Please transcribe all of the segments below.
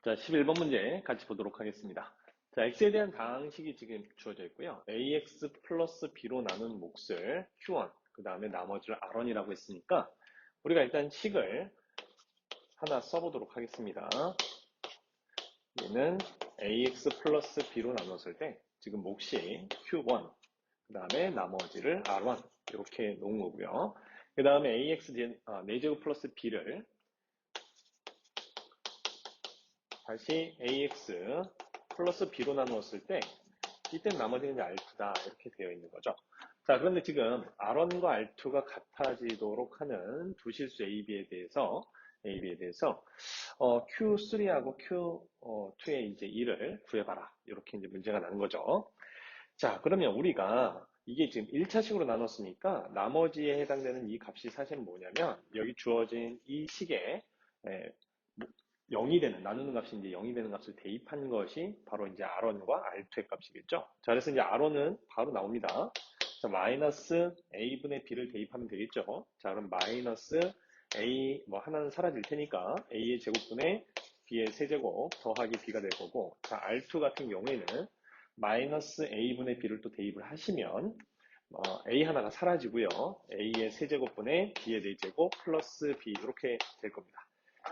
자, 11번 문제 같이 보도록 하겠습니다. 자, x에 대한 방식이 지금 주어져 있고요. ax 플러스 b로 나눈 몫을 q1, 그 다음에 나머지를 r1이라고 했으니까 우리가 일단 식을 하나 써보도록 하겠습니다. 얘는 ax 플러스 b로 나눴을 때 지금 몫이 q1, 그 다음에 나머지를 r1 이렇게 놓은 거고요. 그 다음에 ax 4제곱 플러스 b를 다시 ax 플러스 b로 나누었을 때 이때 나머지는 이제 R2다 이렇게 되어 있는 거죠. 자, 그런데 지금 R1과 R2가 같아지도록 하는 두 실수 AB에 대해서 Q3하고 Q2의 이제 2를 구해봐라. 이렇게 이제 문제가 나는 거죠. 자, 그러면 우리가 이게 지금 1차식으로 나눴으니까 나머지에 해당되는 이 값이 사실 뭐냐면 여기 주어진 이 식에 0이 되는, 나누는 값이 이제 0이 되는 값을 대입한 것이 바로 이제 R1과 R2의 값이겠죠. 자, 그래서 이제 R1은 바로 나옵니다. 자, 마이너스 A분의 B를 대입하면 되겠죠. 자, 그럼 마이너스 A, 뭐 하나는 사라질 테니까 A의 제곱분의 B의 세제곱 더하기 B가 될 거고, 자, R2 같은 경우에는 마이너스 A분의 B를 또 대입을 하시면 A 하나가 사라지고요. A의 세제곱분의 B의 4제곱 플러스 B 이렇게 될 겁니다.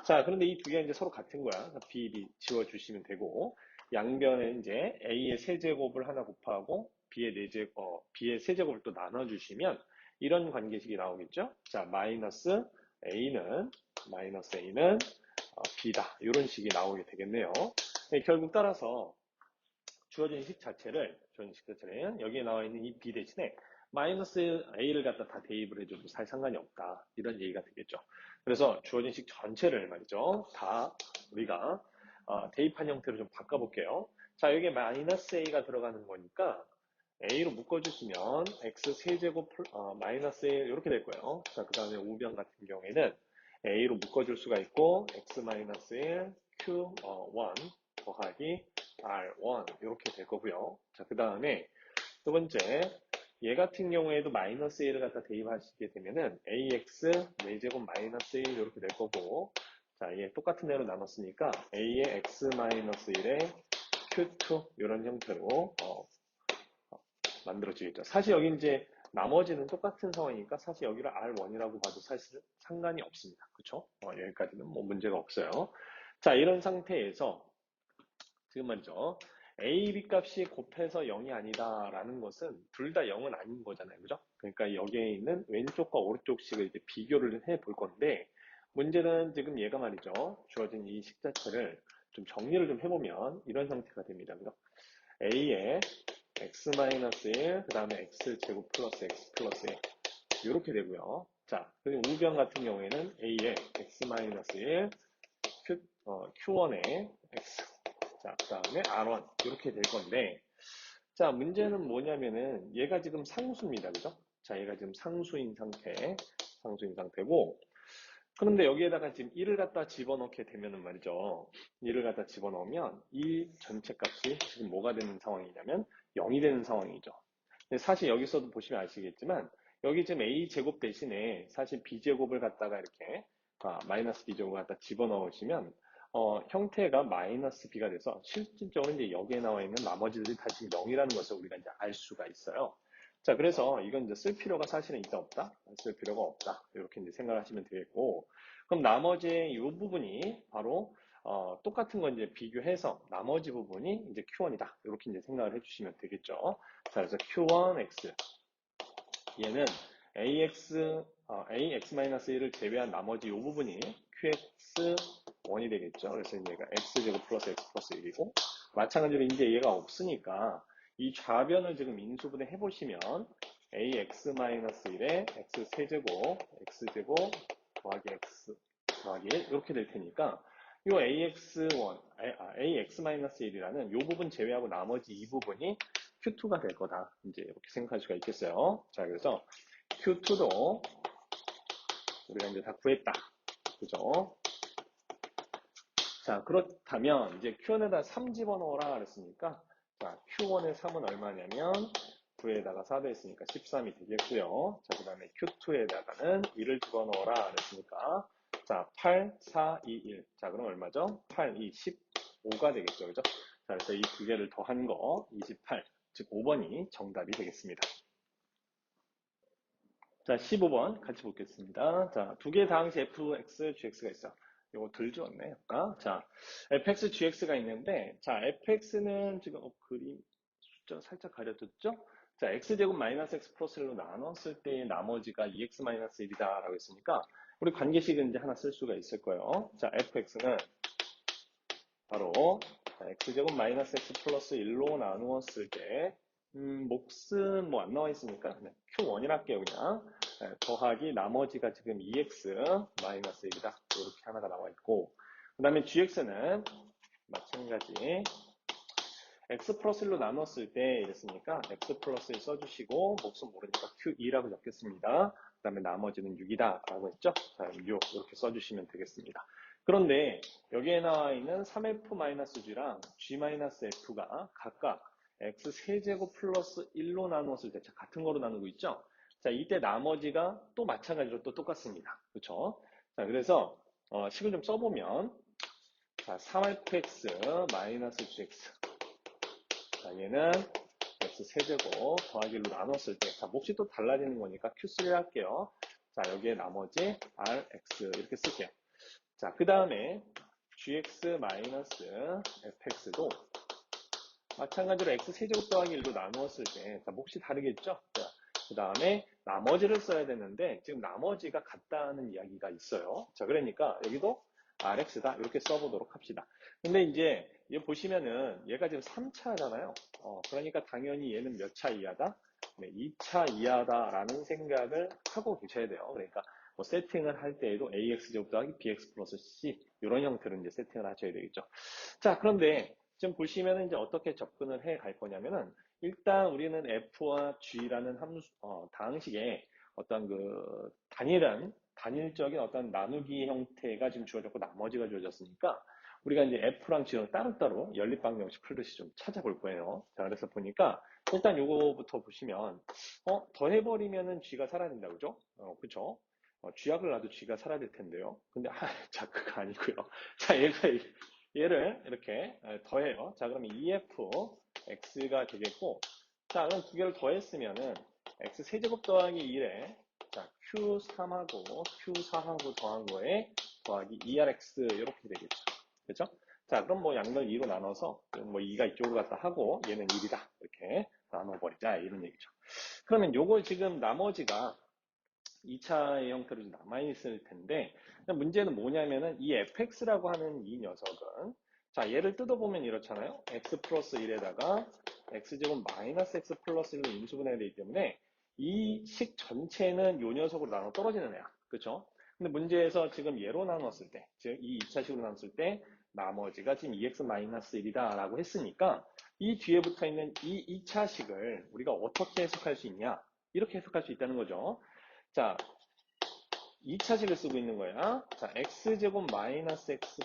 자, 그런데 이 두 개가 이제 서로 같은 거야. B, B 지워주시면 되고, 양변에 이제 A의 세제곱을 하나 곱하고, B의 세제곱을 또 나눠주시면, 이런 관계식이 나오겠죠? 자, 마이너스 A는 B다. 이런 식이 나오게 되겠네요. 네, 결국 따라서, 주어진 식 자체는 여기에 나와 있는 이 B 대신에 마이너스 A를 갖다 다 대입을 해줘도 살 상관이 없다. 이런 얘기가 되겠죠. 그래서 주어진 식 전체를 말이죠. 다 우리가 대입한 형태로 좀 바꿔볼게요. 자, 여기에 마이너스 A가 들어가는 거니까 A로 묶어주시면 X 세제곱 마이너스 A 이렇게 될 거예요. 자, 그 다음에 우변 같은 경우에는 A로 묶어줄 수가 있고 X 마이너스 1 Q1 더하기 R1 이렇게 될 거고요. 자, 그 다음에 두 번째 얘 같은 경우에도 마이너스 1을 갖다 대입하시게 되면은 AX 4제곱 마이너스 1 이렇게 될 거고, 자, 얘 똑같은 애로 나눴으니까 A의 X 마이너스 1의 Q2 이런 형태로 만들어지겠죠. 사실 여기 이제 나머지는 똑같은 상황이니까 사실 여기를 R1이라고 봐도 사실 상관이 없습니다. 그쵸? 여기까지는 뭐 문제가 없어요. 자, 이런 상태에서 지금 말이죠. A, B 값이 곱해서 0이 아니다라는 것은 둘 다 0은 아닌 거잖아요. 그죠? 그러니까 여기에 있는 왼쪽과 오른쪽 식을 이제 비교를 해 볼 건데, 문제는 지금 얘가 말이죠. 주어진 이 식 자체를 좀 정리를 좀 해보면 이런 형태가 됩니다. 그죠? A에 x-1, 그 다음에 x제곱 플러스 x 플러스 1 이렇게 되고요. 자, 그리고 우변 같은 경우에는 A에 x-1, Q1에 x, 자, 그 다음에 R1 이렇게 될 건데, 자, 문제는 뭐냐면은 얘가 지금 상수입니다. 그죠? 자, 얘가 지금 상수인 상태고, 그런데 여기에다가 지금 1을 갖다 집어넣게 되면은 말이죠. 1을 갖다 집어넣으면 이 전체 값이 지금 뭐가 되는 상황이냐면 0이 되는 상황이죠. 근데 사실 여기서도 보시면 아시겠지만 여기 지금 a제곱 대신에 사실 b제곱을 갖다가 이렇게 마이너스 b제곱을 갖다 집어넣으시면 형태가 마이너스 b가 돼서 실질적으로 이제 여기에 나와 있는 나머지들이 다시 0이라는 것을 우리가 이제 알 수가 있어요. 자, 그래서 이건 이제 쓸 필요가 사실은 있다 없다? 쓸 필요가 없다. 이렇게 이제 생각하시면 되겠고, 그럼 나머지 이 부분이 바로 똑같은 건 이제 비교해서 나머지 부분이 이제 Q1이다. 이렇게 이제 생각을 해주시면 되겠죠. 자, 그래서 Q1X 얘는 AX-1을 제외한 나머지 이 부분이 QX1이 되겠죠. 그래서 얘가 X제곱 플러스 X 플러스 1이고, 마찬가지로 이제 얘가 없으니까 이 좌변을 지금 인수분해 해보시면 AX-1에 X세제곱, X제곱 더하기 X 더하기 1 이렇게 될 테니까 이 AX-1이라는 이 부분 제외하고 나머지 이 부분이 Q2가 될 거다. 이제 이렇게 생각할 수가 있겠어요. 자, 그래서 Q2도 우리가 이제 다 구했다. 그죠? 자, 그렇다면 이제 Q1에다 3 집어넣어라 그랬으니까 자, Q1의 3은 얼마냐면 9에다가 4 됐으니까 13이 되겠고요. 자, 그 다음에 Q2에다가는 2를 집어넣어라 그랬으니까 자, 8, 4, 2, 1. 자, 그럼 얼마죠? 8, 2, 10. 5가 되겠죠. 그죠? 자, 그래서 이 두 개를 더한 거 28, 즉 5번이 정답이 되겠습니다. 자, 15번 같이 보겠습니다. 자, 두 개 다 항시 fx, gx가 있어. 이거 덜 지웠네. 아까. 자, fx, gx가 있는데, 자, fx는 지금 그림 숫자 살짝 가려졌죠? 자, x제곱 마이너스 x 플러스 1로 나눴을 때 나머지가 2x 마이너스 1이다 라고 했으니까 우리 관계식은 이제 하나 쓸 수가 있을 거예요. 자, fx는 바로 x제곱 마이너스 x 플러스 1로 나누었을 때 몫은 뭐 안 나와 있으니까 그냥 q1이라 할게요. 그냥 더하기 나머지가 지금 2x 마이너스 1이다 이렇게 하나가 나와 있고, 그 다음에 gx는 마찬가지 x 플러스 1로 나눴을 때 이랬으니까 x 플러스 1 써주시고 몫은 모르니까 q2라고 적겠습니다. 그 다음에 나머지는 6이다 라고 했죠. 자, 6 이렇게 써주시면 되겠습니다. 그런데 여기에 나와 있는 3f-g랑 g-f가 각각 x 세제곱 플러스 1로 나누었을 때 같은 거로 나누고 있죠. 자, 이때 나머지가 또 마찬가지로 또 똑같습니다. 그렇죠? 자, 그래서 식을 좀 써보면 자, 3fx-gx 자, 얘는 x 세제곱 더하기 1로 나눴을 때, 자, 몫이 또 달라지는 거니까 q3 할게요. 자, 여기에 나머지 rx 이렇게 쓸게요. 자, 그 다음에 gx-fx도 마찬가지로 x 세제곱 더하기 1로 나누었을 때, 자, 몫이 다르겠죠? 자, 그 다음에 나머지를 써야 되는데, 지금 나머지가 같다는 이야기가 있어요. 자, 그러니까 여기도 rx다. 이렇게 써보도록 합시다. 근데 이제, 얘 보시면은 얘가 지금 3차잖아요. 그러니까 당연히 얘는 몇 차 이하다? 네, 2차 이하다라는 생각을 하고 계셔야 돼요. 그러니까 뭐 세팅을 할 때에도 ax제곱 더하기 bx 플러스 c 이런 형태로 이제 세팅을 하셔야 되겠죠. 자, 그런데 지금 보시면은 이제 어떻게 접근을 해 갈 거냐면은 일단 우리는 f와 g라는 함수, 다항식에 어떤 그 단일적인 어떤 나누기 형태가 지금 주어졌고 나머지가 주어졌으니까 우리가 이제 f랑 g랑 따로따로 연립방정식 풀듯이 좀 찾아볼 거예요. 자, 그래서 보니까 일단 요거부터 보시면 더해버리면은 g가 사라진다, 그죠? 그쵸? 쥐약을 놔도 쥐가 사라질 텐데요. 근데 자, 그거 아니고요. 자, 얘를 이렇게 더해요. 자, 그러면 2f x가 되겠고, 자, 그럼 두 개를 더했으면은 x 세제곱 더하기 1에 자, q3하고 q4하고 더한 거에 더하기 2rx 이렇게 되겠죠. 그죠? 자, 그럼 뭐 양변 2로 나눠서 뭐 2가 이쪽으로 갔다 하고 얘는 1이다 이렇게 나눠버리자 이런 얘기죠. 그러면 요걸 지금 나머지가 2차의 형태로 남아있을 텐데, 문제는 뭐냐면은 이 fx라고 하는 이 녀석은, 자, 얘를 뜯어보면 이렇잖아요. x 플러스 1에다가 x제곱 마이너스 x 플러스 1로 인수분해가 되기 때문에 이 식 전체는 요 녀석으로 나눠 떨어지는 애야. 그쵸? 근데 문제에서 지금 얘로 나눴을 때, 즉 이 2차식으로 나눴을 때 나머지가 지금 2x 마이너스 1이다 라고 했으니까 이 뒤에 붙어 있는 이 2차식을 우리가 어떻게 해석할 수 있냐? 이렇게 해석할 수 있다는 거죠. 자, 2차식을 쓰고 있는 거야. 자, x제곱 마이너스 x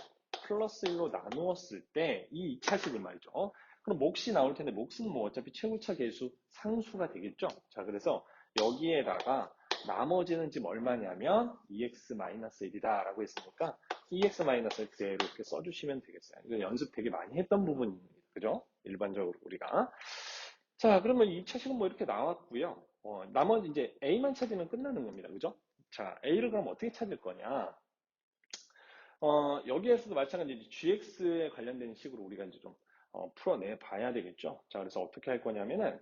플러스 1로 나누었을 때 이 2차식을 말이죠. 그럼 몫이 나올 텐데 몫은 뭐 어차피 최고차 계수 상수가 되겠죠. 자, 그래서 여기에다가 나머지는 지금 얼마냐면 2x 마이너스 1이다 라고 했으니까 2x 마이너스 1 그대로 이렇게 써주시면 되겠어요. 이거 연습 되게 많이 했던 부분입니다. 그죠? 일반적으로 우리가. 자, 그러면 2차식은 뭐 이렇게 나왔고요. 나머지 이제 A만 찾으면 끝나는 겁니다. 그죠? 자, A를 그럼 어떻게 찾을 거냐? 여기에서도 마찬가지 GX에 관련된 식으로 우리가 이제 좀 풀어내 봐야 되겠죠. 자, 그래서 어떻게 할 거냐면은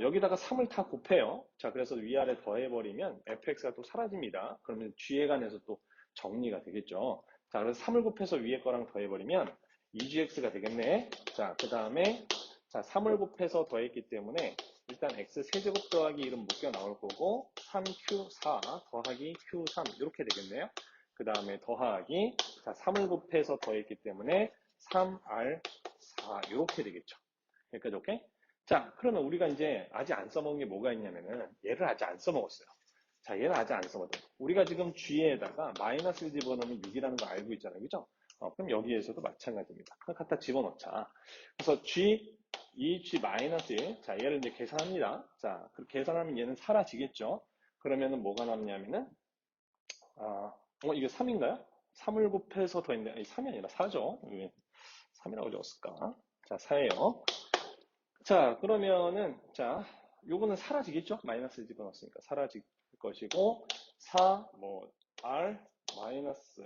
여기다가 3을 다 곱해요. 자, 그래서 위아래 더해버리면 fx가 또 사라집니다. 그러면 g에 관해서 또 정리가 되겠죠. 자, 그래서 3을 곱해서 위에 거랑 더해버리면 2gx가 되겠네. 자, 그 다음에 자, 3을 곱해서 더했기 때문에 일단 x 세제곱 더하기 1은 묶여 나올 거고 3q4 더하기 q3 이렇게 되겠네요. 그 다음에 더하기 자 3을 곱해서 더했기 때문에 3R4 이렇게 되겠죠. 여기까지 오케이? 자, 그러면 우리가 이제 아직 안 써먹은 게 뭐가 있냐면은 얘를 아직 안 써먹었어요. 자, 얘는 아직 안 써먹었어요. 우리가 지금 G에다가 마이너스를 집어넣으면 6이라는 거 알고 있잖아요. 그죠? 그럼 여기에서도 마찬가지입니다. 그냥 갖다 집어넣자. 그래서 G, 이 G 마이너스 1. 자, 얘를 이제 계산합니다. 자, 그 계산하면 얘는 사라지겠죠? 그러면은 뭐가 남냐면은, 이게 3인가요? 3을 곱해서 더했는데, 아니, 3이 아니라 4죠? 3이라고 적었을까? 자, 4예요. 자, 그러면은, 자, 요거는 사라지겠죠? 마이너스 집어넣었으니까 사라질 것이고, 4, R, 마이너스,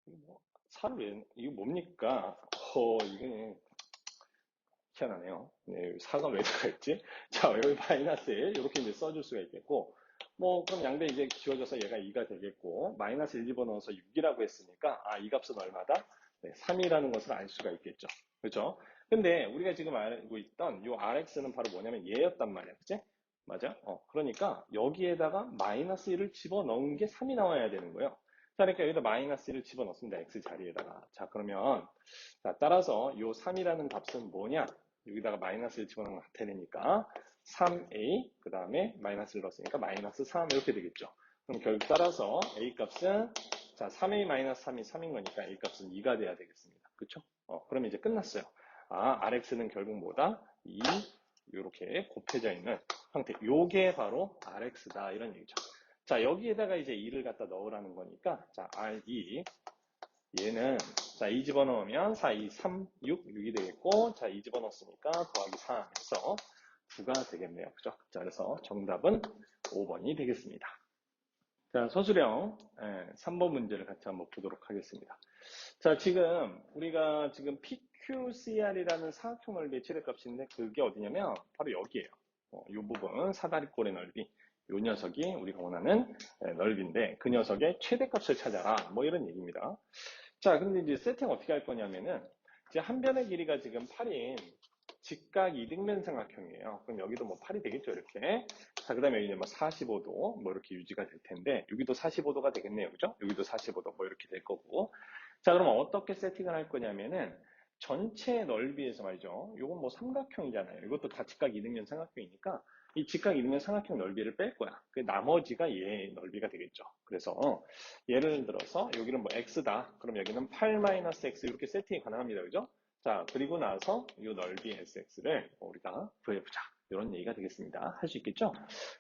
이거 4를 왜, 이거 뭡니까? 이거는 희한하네요. 네, 4가 왜 들어가있지? 자, 여기 마이너스 1, 이렇게 이제 써줄 수가 있겠고, 그럼 양대 이제 지워져서 얘가 2가 되겠고, 마이너스 1 집어넣어서 6이라고 했으니까, 이 값은 얼마다? 네, 3이라는 것을 알 수가 있겠죠. 그렇죠? 근데 우리가 지금 알고 있던 이 RX는 바로 뭐냐면 얘였단 말이야. 그치? 맞아? 그러니까 여기에다가 마이너스 1을 집어넣은 게 3이 나와야 되는 거예요. 자, 그러니까 여기다 마이너스 1을 집어넣습니다. X 자리에다가. 자, 그러면, 자, 따라서 이 3이라는 값은 뭐냐? 여기다가 마이너스를 집어넣으면 같아야 되니까 3a 그 다음에 마이너스를 넣었으니까 마이너스 3 이렇게 되겠죠. 그럼 결국 따라서 a 값은 자 3a 마이너스 3이 3인 거니까 a 값은 2가 돼야 되겠습니다. 그쵸? 그러면 이제 끝났어요. rx는 결국 뭐다? 2 이렇게 곱해져 있는 형태. 요게 바로 rx다 이런 얘기죠. 자 여기에다가 이제 2를 갖다 넣으라는 거니까 자 r2 얘는 자 2 집어넣으면 4, 2, 3, 6, 6이 되겠고 자 2 집어넣었으니까 더하기 3 해서 9가 되겠네요. 그죠? 자 그래서 정답은 5번이 되겠습니다. 자 서술형 3번 문제를 같이 한번 보도록 하겠습니다. 자 지금 우리가 지금 PQCR이라는 사각형 넓이의 최대값인데 그게 어디냐면 바로 여기에요. 이 부분 사다리꼴의 넓이 이 녀석이 우리가 원하는 넓이인데 그 녀석의 최대값을 찾아라 뭐 이런 얘기입니다. 자, 근데 이제 세팅 어떻게 할 거냐면은, 이제 한 변의 길이가 지금 8인 직각 이등변 삼각형이에요. 그럼 여기도 뭐 8이 되겠죠, 이렇게. 자, 그 다음에 여기 뭐 45도, 뭐 이렇게 유지가 될 텐데, 여기도 45도가 되겠네요, 그죠? 여기도 45도, 뭐 이렇게 될 거고. 자, 그럼 어떻게 세팅을 할 거냐면은, 전체 넓이에서 말이죠. 이건 뭐 삼각형이잖아요. 이것도 다 직각 이등변 삼각형이니까, 이 직각 이등변 삼각형 넓이를 뺄 거야. 그 나머지가 얘의 넓이가 되겠죠. 그래서, 예를 들어서 여기는 뭐 x다. 그럼 여기는 8-x 이렇게 세팅이 가능합니다. 그죠? 자, 그리고 나서 이 넓이 sx를 우리가 구해보자. 이런 얘기가 되겠습니다. 할 수 있겠죠?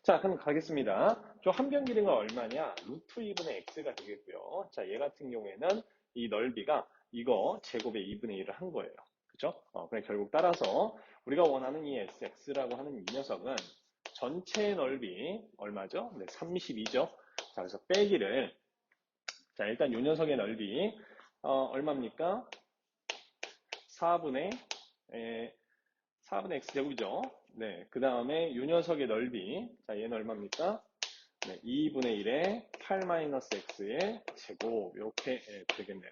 자, 그럼 가겠습니다. 저 한 변 길이가 얼마냐? 루트 2분의 x가 되겠고요. 자, 얘 같은 경우에는 이 넓이가 이거 제곱의 2분의 1을 한 거예요. 그죠? 그래 결국 따라서 우리가 원하는 이 sx라고 하는 이 녀석은 전체 넓이 얼마죠? 네, 32죠. 자, 그래서 빼기를 자, 일단 요 녀석의 넓이 얼마입니까? 4분의 4분의 x제곱이죠. 네, 그 다음에 요 녀석의 넓이 자, 얘는 얼마입니까? 네, 2분의 1에 8-x의 제곱 이렇게 되겠네요.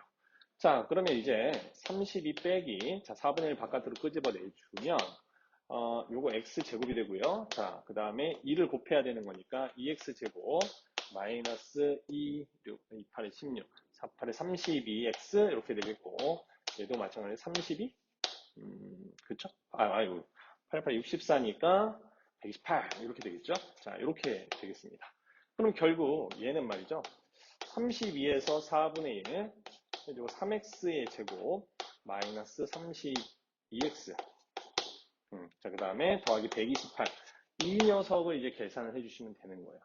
자, 그러면 이제 32 빼기 자, 4분의 1 바깥으로 끄집어내주면 요거 x제곱이 되고요. 자, 그 다음에 2를 곱해야 되는 거니까 2x제곱 마이너스 2, 6, 2, 8에 16, 4, 8에 32x 이렇게 되겠고 얘도 마찬가지로 32? 그쵸? 아이고 8, 8, 64니까 128 이렇게 되겠죠? 자, 이렇게 되겠습니다. 그럼 결국 얘는 말이죠. 32에서 4분의 1 그리고 3x의 제곱 마이너스 32x 자, 그 다음에 더하기 128 이 녀석을 이제 계산을 해주시면 되는 거예요.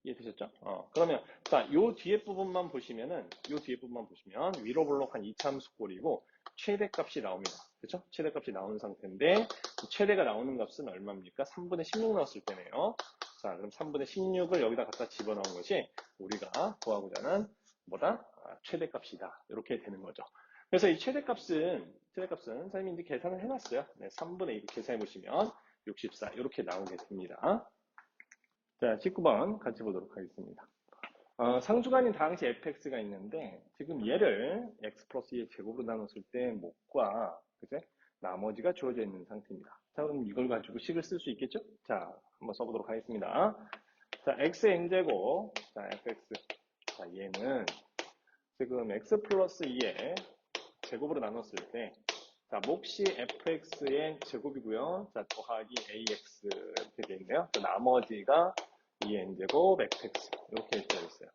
이해되셨죠? 그러면 자, 요 뒤에 부분만 보시면은 요 뒤에 부분만 보시면 위로 볼록한 이차함수꼴이고 최대값이 나옵니다. 그렇죠? 최대값이 나오는 상태인데 최대가 나오는 값은 얼마입니까? 3분의 16 넣었을 때네요. 자, 그럼 3분의 16을 여기다 갖다 집어넣은 것이 우리가 구하고자 하는 뭐다? 최대값이다. 이렇게 되는 거죠. 그래서 이 최대값은 선생님이 이제 계산을 해놨어요. 네, 3분의 2 계산해 보시면 64 이렇게 나오게 됩니다. 자, 19번 같이 보도록 하겠습니다. 상수간인 다항식 fx가 있는데 지금 얘를 x 플러스 2의 제곱으로 나눴을 때 목과 그제 나머지가 주어져 있는 상태입니다. 자, 그럼 이걸 가지고 식을 쓸 수 있겠죠? 자, 한번 써보도록 하겠습니다. 자, xn제곱, 자, fx. 자, 얘는 지금 x 플러스 2의 제곱으로 나눴을 때 자, 몫이 fx의 제곱이고요. 자, 더하기 ax 이렇게 되어 있네요. 자, 나머지가 2n제곱 fx 이렇게 되어 있어요.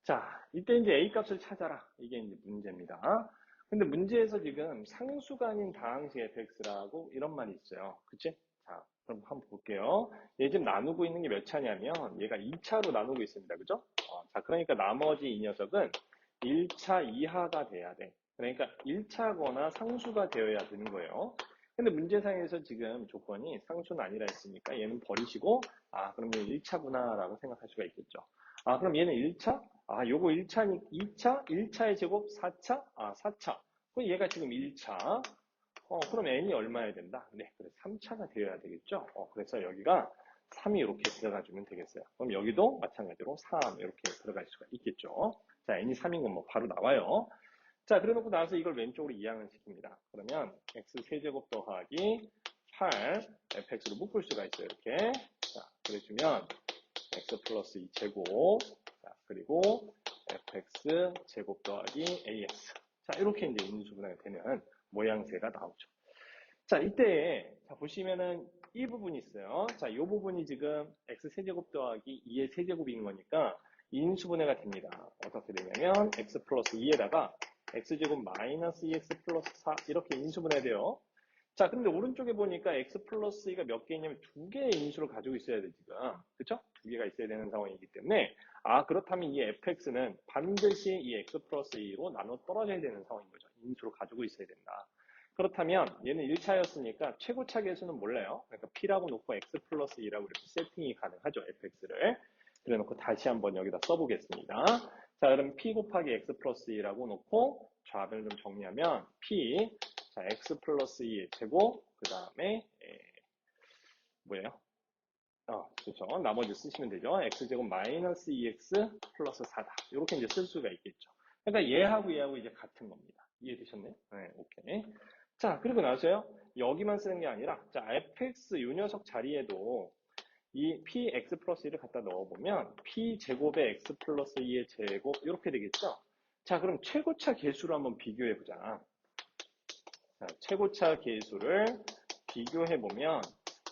자, 이때 이제 a 값을 찾아라. 이게 이제 문제입니다. 근데 문제에서 지금 상수가 아닌 다항식 fx라고 이런 말이 있어요. 그치? 자, 그럼 한번 볼게요. 얘 지금 나누고 있는 게 몇 차냐면 얘가 2차로 나누고 있습니다. 그죠? 자, 그러니까 나머지 이 녀석은 1차 이하가 돼야 돼. 그러니까 1차거나 상수가 되어야 되는 거예요. 근데 문제상에서 지금 조건이 상수는 아니라 했으니까 얘는 버리시고, 아, 그럼 얘 1차구나 라고 생각할 수가 있겠죠. 아, 그럼 얘는 1차? 아, 요거 1차니, 2차? 1차의 제곱 4차? 아, 4차. 그럼 얘가 지금 1차. 그럼 n이 얼마여야 된다? 네, 그래 3차가 되어야 되겠죠. 그래서 여기가 3이 이렇게 들어가주면 되겠어요. 그럼 여기도 마찬가지로 3 이렇게 들어갈 수가 있겠죠. 자, n이 3인 건 뭐 바로 나와요. 자, 그래 놓고 나서 이걸 왼쪽으로 이항을 시킵니다. 그러면 x 세제곱 더하기 8 fx로 묶을 수가 있어요. 이렇게. 자, 그래주면 x 플러스 2제곱 자, 그리고 fx 제곱 더하기 ax 자, 이렇게 이제 인수분해가 되는 모양새가 나오죠. 자, 이때 자, 보시면은 이 부분이 있어요. 자, 이 부분이 지금 x 세제곱 더하기 2의 세제곱인 거니까 인수분해가 됩니다. 어떻게 되냐면 x 플러스 2에다가 x제곱 마이너스 2x 플러스 4 이렇게 인수분해 돼요. 자, 근데 오른쪽에 보니까 x 플러스 2가 몇 개 있냐면 두 개의 인수를 가지고 있어야 돼, 지금. 그쵸? 두 개가 있어야 되는 상황이기 때문에, 아, 그렇다면 이 fx는 반드시 이 x 플러스 2로 나눠 떨어져야 되는 상황인 거죠. 인수를 가지고 있어야 된다. 그렇다면 얘는 1차였으니까 최고차 계수는 몰라요. 그러니까 p라고 놓고 x 플러스 2라고 이렇게 세팅이 가능하죠, fx를. 그래 놓고 다시 한번 여기다 써보겠습니다. 자, 그럼 p 곱하기 x 플러스 2라고 놓고 좌변을 좀 정리하면 p 자, x 플러스 2의 제곱, 그 다음에, 뭐예요? 그렇죠. 나머지 쓰시면 되죠. x제곱 마이너스 2x 플러스 4다. 이렇게 이제 쓸 수가 있겠죠. 그러니까 얘하고 얘하고 이제 같은 겁니다. 이해되셨나요? 네, 오케이. 자, 그리고 나서요. 여기만 쓰는 게 아니라, 자, fx 요 녀석 자리에도 이 px 플러스 1을 갖다 넣어보면 p제곱의 x 플러스 2의 제곱 이렇게 되겠죠. 자, 그럼 최고차 계수로 한번 비교해보자. 자, 최고차 계수를 비교해보면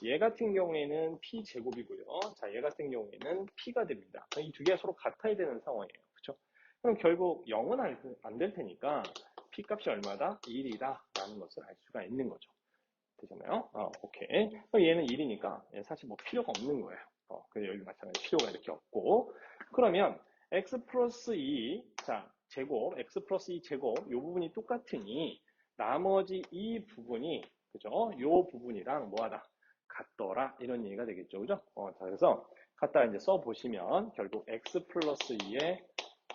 얘 같은 경우에는 p제곱이고요. 자, 얘 같은 경우에는 p가 됩니다. 이 두 개가 서로 같아야 되는 상황이에요. 그렇죠? 그럼 결국 0은 안 될 테니까 p 값이 얼마다? 1이다 라는 것을 알 수가 있는 거죠. 되셨나요? 오케이. 그럼 얘는 1이니까 사실 뭐 필요가 없는 거예요. 그래서 여기 마찬가지 필요가 이렇게 없고 그러면 x 플러스 2 자, 제곱 x 플러스 2 제곱 이 부분이 똑같으니 나머지 이 부분이 그죠? 요 부분이랑 뭐하다 같더라 이런 얘기가 되겠죠, 그죠? 자, 그래서 갖다 이제 써 보시면 결국 x 플러스 2의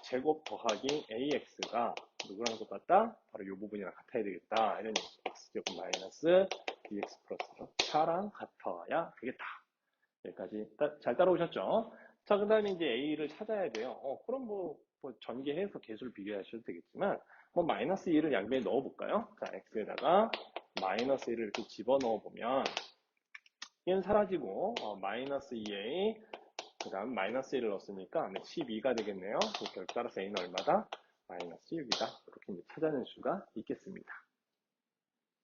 제곱 더하기 ax가 누구랑 똑같다? 바로 이 부분이랑 같아야 되겠다. 이런 얘기죠. x제곱 마이너스 2x 플러스 4랑 같아야 되겠다. 여기까지 잘 따라오셨죠? 자, 그 다음에 이제 a를 찾아야 돼요. 그럼 뭐 전개해서 개수를 비교하셔도 되겠지만 뭐 마이너스 2를 양변에 넣어볼까요? 자, x에다가 마이너스 1을 이렇게 집어넣어 보면 얘는 사라지고 마이너스 2a 그 다음 마이너스 1을 넣었으니까 12가 되겠네요. 그러니까 따라서 a는 얼마다? 마이너스 6이다. 이렇게 찾아낼 수가 있겠습니다.